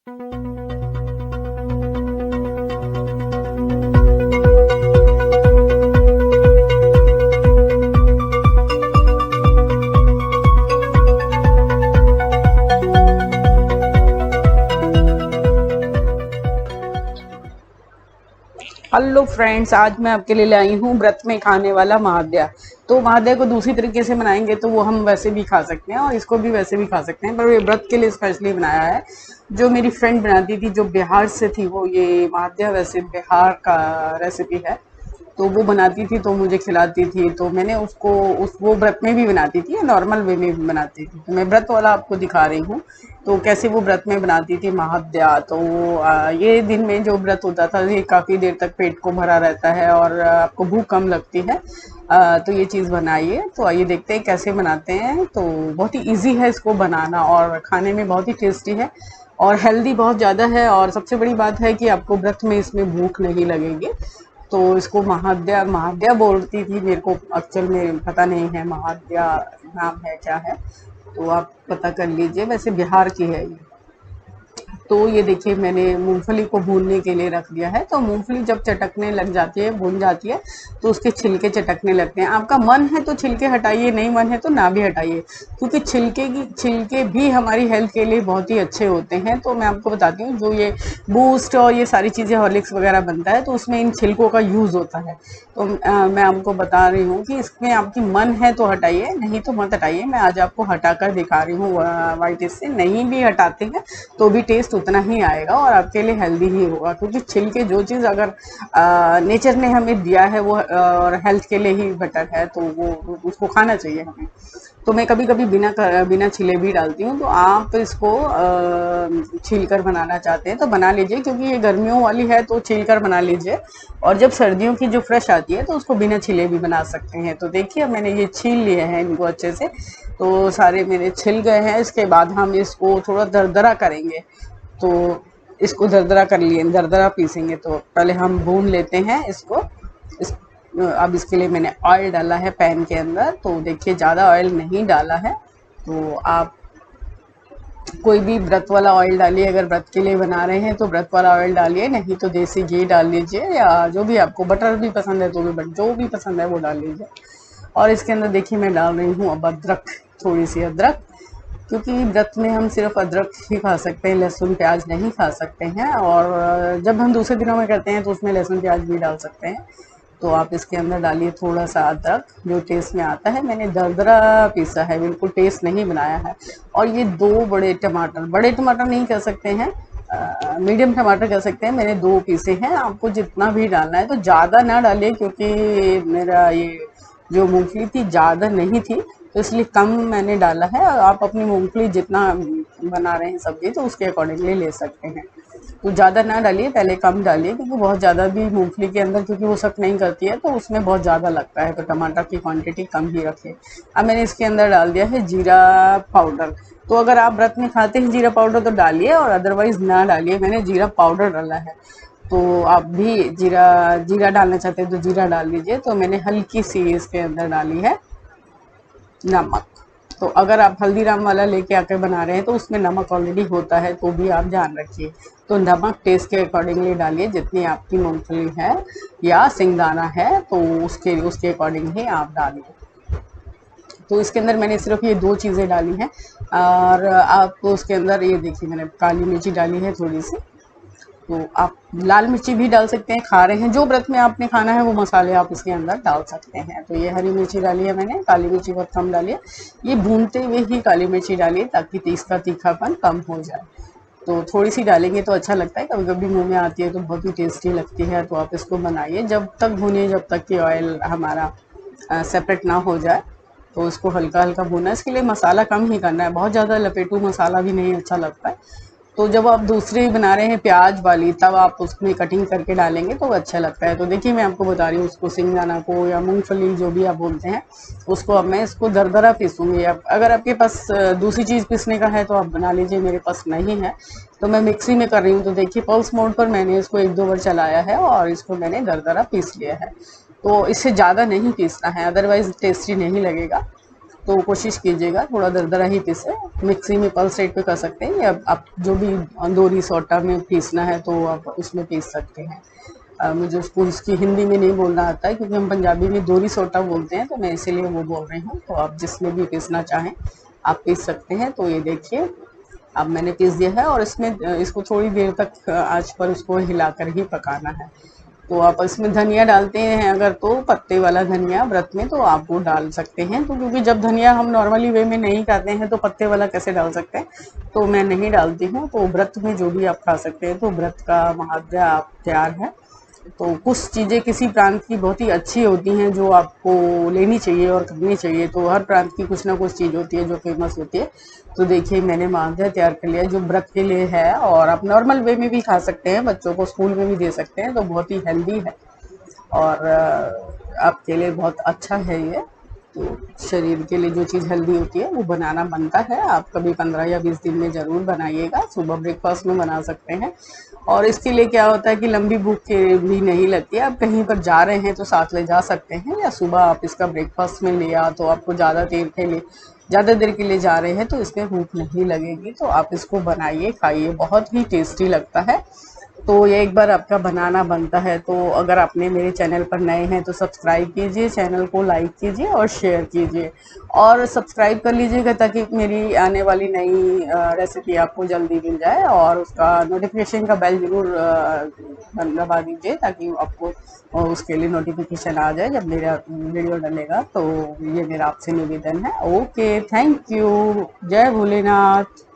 Hello friends, आज मैं आपके लिए लाई हूँ व्रत में खाने वाला महाद्या। तो महाद्या को दूसरी तरीके से बनाएंगे तो वो हम वैसे भी खा सकते हैं और इसको भी वैसे भी खा सकते हैं, पर ये व्रत के लिए स्पेशली बनाया है। जो मेरी फ्रेंड बनाती थी, जो बिहार से थी, वो ये महाद्या वैसे बिहार का रेसिपी है। तो वो बनाती थी तो मुझे खिलाती थी, तो मैंने उसको वो व्रत में भी बनाती थी, नॉर्मल वे में भी बनाती थी। तो मैं व्रत वाला आपको दिखा रही हूँ तो कैसे वो व्रत में बनाती थी महाद्या। तो ये दिन में जो व्रत होता था, ये काफ़ी देर तक पेट को भरा रहता है और आपको भूख कम लगती है। तो ये चीज़ बनाइए। तो आइए देखते हैं कैसे बनाते हैं। तो बहुत ही ईजी है इसको बनाना और खाने में बहुत ही टेस्टी है और हेल्दी बहुत ज़्यादा है। और सबसे बड़ी बात है कि आपको व्रत में इसमें भूख नहीं लगेगी। तो इसको महाद्या महाद्या बोलती थी, मेरे को एक्चुअल में पता नहीं है महाद्या नाम है क्या है, तो आप पता कर लीजिए। वैसे बिहार की है ये। तो ये देखिए, मैंने मूंगफली को भूनने के लिए रख दिया है। तो मूंगफली जब चटकने लग जाती है, भून जाती है, तो उसके छिलके चटकने लगते हैं। आपका मन है तो छिलके हटाइए, नहीं मन है तो ना भी हटाइए, क्योंकि छिलके भी हमारी हेल्थ के लिए बहुत ही अच्छे होते हैं। तो मैं आपको बताती हूँ, जो ये बूस्ट और ये सारी चीज़ें हॉर्लिक्स वगैरह बनता है तो उसमें इन छिलकों का यूज़ होता है। तो मैं आपको बता रही हूँ कि इसमें आपकी मन है तो हटाइए, नहीं तो मत हटाइए। मैं आज आपको हटाकर दिखा रही हूँ वाइट से। नहीं भी हटाते हैं तो भी टेस्ट उतना ही आएगा और आपके लिए हेल्दी ही होगा, क्योंकि छिलके जो चीज़ अगर नेचर ने हमें दिया है वो और हेल्थ के लिए ही बेटर है, तो वो उसको खाना चाहिए हमें। तो मैं कभी कभी बिना छिले भी डालती हूँ। तो आप इसको छील कर बनाना चाहते हैं तो बना लीजिए, क्योंकि ये गर्मियों वाली है तो छील कर बना लीजिए। और जब सर्दियों की जो फ्रेश आती है तो उसको बिना छिले भी बना सकते हैं। तो देखिए, मैंने ये छील लिए हैं इनको अच्छे से। तो सारे मेरे छिल गए हैं। इसके बाद हम इसको थोड़ा दरदरा करेंगे। तो इसको दरदरा कर लिए, दरदरा पीसेंगे। तो पहले हम भून लेते हैं इसको। इस अब इसके लिए मैंने ऑयल डाला है पैन के अंदर। तो देखिए, ज़्यादा ऑयल नहीं डाला है। तो आप कोई भी व्रत वाला ऑयल डालिए। अगर व्रत के लिए बना रहे हैं तो व्रत वाला ऑयल डालिए, नहीं तो देसी घी डाल लीजिए, या जो भी आपको, बटर भी पसंद है तो भी, बट जो भी पसंद है वो डाल लीजिए। और इसके अंदर देखिए, मैं डाल रही हूँ अब अदरक, थोड़ी सी अदरक, क्योंकि व्रत में हम सिर्फ अदरक ही खा सकते हैं, लहसुन प्याज नहीं खा सकते हैं। और जब हम दूसरे दिनों में करते हैं तो उसमें लहसुन प्याज भी डाल सकते हैं। तो आप इसके अंदर डालिए थोड़ा सा अदरक, जो टेस्ट में आता है। मैंने दरदरा पीसा है, बिल्कुल पेस्ट नहीं बनाया है। और ये 2 बड़े टमाटर नहीं कह सकते हैं, मीडियम टमाटर कह सकते हैं, मैंने 2 पीसे हैं। आपको जितना भी डालना है तो ज़्यादा ना डालिए, क्योंकि मेरा ये जो मूंगफली थी ज़्यादा नहीं थी, तो इसलिए कम मैंने डाला है। और आप अपनी मूंगफली जितना बना रहे हैं सब्जी, तो उसके अकॉर्डिंगली ले सकते हैं। तो ज़्यादा ना डालिए, पहले कम डालिए, क्योंकि बहुत ज़्यादा भी मूंगफली के अंदर, क्योंकि वो सख्त नहीं करती है तो उसमें बहुत ज़्यादा लगता है। तो टमाटर की क्वांटिटी कम ही रखें। अब मैंने इसके अंदर डाल दिया है जीरा पाउडर। तो अगर आप व्रत में खाते हैं जीरा पाउडर तो डालिए, और अदरवाइज ना डालिए। मैंने जीरा पाउडर डाला है। तो आप भी जीरा जीरा डालना चाहते हैं तो जीरा डाल लीजिए। तो मैंने हल्की सी इसके अंदर डाली है नमक। तो अगर आप हल्दीराम वाला लेके आकर बना रहे हैं तो उसमें नमक ऑलरेडी होता है, तो भी आप ध्यान रखिए। तो नमक टेस्ट के अकॉर्डिंगली डालिए, जितनी आपकी मूंगफली है या सिंगदाना है तो उसके उसके अकॉर्डिंग ही आप डालिए। तो इसके अंदर मैंने सिर्फ ये 2 चीज़ें डाली हैं। और आप तो उसके अंदर ये देखिए, मैंने काली मिर्ची डाली है थोड़ी सी। तो आप लाल मिर्ची भी डाल सकते हैं, खा रहे हैं जो व्रत में आपने खाना है वो मसाले आप इसके अंदर डाल सकते हैं। तो ये हरी मिर्ची डाली है मैंने, काली मिर्ची बहुत कम डाली है। ये भूनते हुए ही काली मिर्ची डालिए, ताकि इसका तीखापन कम हो जाए। तो थोड़ी सी डालेंगे तो अच्छा लगता है, कभी कभी मुंह में आती है तो बहुत ही टेस्टी लगती है। तो आप इसको बनाइए, जब तक भूनिए जब तक कि ऑयल हमारा सेपरेट ना हो जाए। तो इसको हल्का हल्का भूनना, इसके लिए मसाला कम ही करना है, बहुत ज़्यादा लपेटू मसाला भी नहीं अच्छा लगता है। तो जब आप दूसरी बना रहे हैं प्याज वाली, तब आप उसमें कटिंग करके डालेंगे तो अच्छा लगता है। तो देखिए, मैं आपको बता रही हूँ, उसको सिंगदाना को या मूंगफली जो भी आप बोलते हैं उसको अब मैं इसको दरदरा पीसूँगी। अब अगर आपके पास दूसरी चीज़ पीसने का है तो आप बना लीजिए, मेरे पास नहीं है तो मैं मिक्सी में कर रही हूँ। तो देखिए, पल्स मोड पर मैंने इसको 1-2 बार चलाया है और इसको मैंने दरदरा पीस लिया है। तो इससे ज़्यादा नहीं पीसना है, अदरवाइज़ टेस्टी नहीं लगेगा। तो कोशिश कीजिएगा थोड़ा दरदरा ही पीसे, मिक्सी में पल्स रेट पे कर सकते हैं, या आप जो भी दोरी सोटा में पीसना है तो आप उसमें पीस सकते हैं। मुझे उसको इसकी हिंदी में नहीं बोलना आता है, क्योंकि हम पंजाबी में दोरी सोटा बोलते हैं, तो मैं इसीलिए वो बोल रही हूँ। तो आप जिसमें भी पीसना चाहें आप पीस सकते हैं। तो ये देखिए अब मैंने पीस दिया है, और इसमें इसको थोड़ी देर तक आंच पर उसको हिलाकर ही पकाना है। तो आप इसमें धनिया डालते हैं अगर, तो पत्ते वाला धनिया व्रत में तो आप वो डाल सकते हैं। तो क्योंकि जब धनिया हम नॉर्मली वे में नहीं खाते हैं तो पत्ते वाला कैसे डाल सकते हैं, तो मैं नहीं डालती हूँ। तो व्रत में जो भी आप खा सकते हैं, तो व्रत का महाद्य आप तैयार है। तो कुछ चीज़ें किसी प्रांत की बहुत ही अच्छी होती हैं जो आपको लेनी चाहिए और करनी चाहिए। तो हर प्रांत की कुछ ना कुछ चीज़ होती है जो फेमस होती है। तो देखिए मैंने मांझा तैयार कर लिया जो व्रत के लिए है, और आप नॉर्मल वे में भी खा सकते हैं, बच्चों को स्कूल में भी दे सकते हैं। तो बहुत ही हेल्दी है, और आपके लिए बहुत अच्छा है ये। तो शरीर के लिए जो चीज़ हेल्दी होती है वो बनाना बनता है। आप कभी 15 या 20 दिन में ज़रूर बनाइएगा, सुबह ब्रेकफास्ट में बना सकते हैं। और इसके लिए क्या होता है कि लंबी भूख के भी नहीं लगती है। आप कहीं पर जा रहे हैं तो साथ ले जा सकते हैं, या सुबह आप इसका ब्रेकफास्ट में लिया तो आपको ज़्यादा देर के लिए जा रहे हैं तो इसमें भूख नहीं लगेगी। तो आप इसको बनाइए, खाइए, बहुत ही टेस्टी लगता है। तो ये एक बार आपका बनाना बनता है। तो अगर आपने मेरे चैनल पर नए हैं तो सब्सक्राइब कीजिए, चैनल को लाइक कीजिए और शेयर कीजिए, और सब्सक्राइब कर लीजिएगा ताकि मेरी आने वाली नई रेसिपी आपको जल्दी मिल जाए। और उसका नोटिफिकेशन का बेल ज़रूर दबा दीजिए ताकि आपको उसके लिए नोटिफिकेशन आ जाए जब मेरा वीडियो डलेगा। तो ये मेरा आपसे निवेदन है। Okay, thank you. जय भोलेनाथ।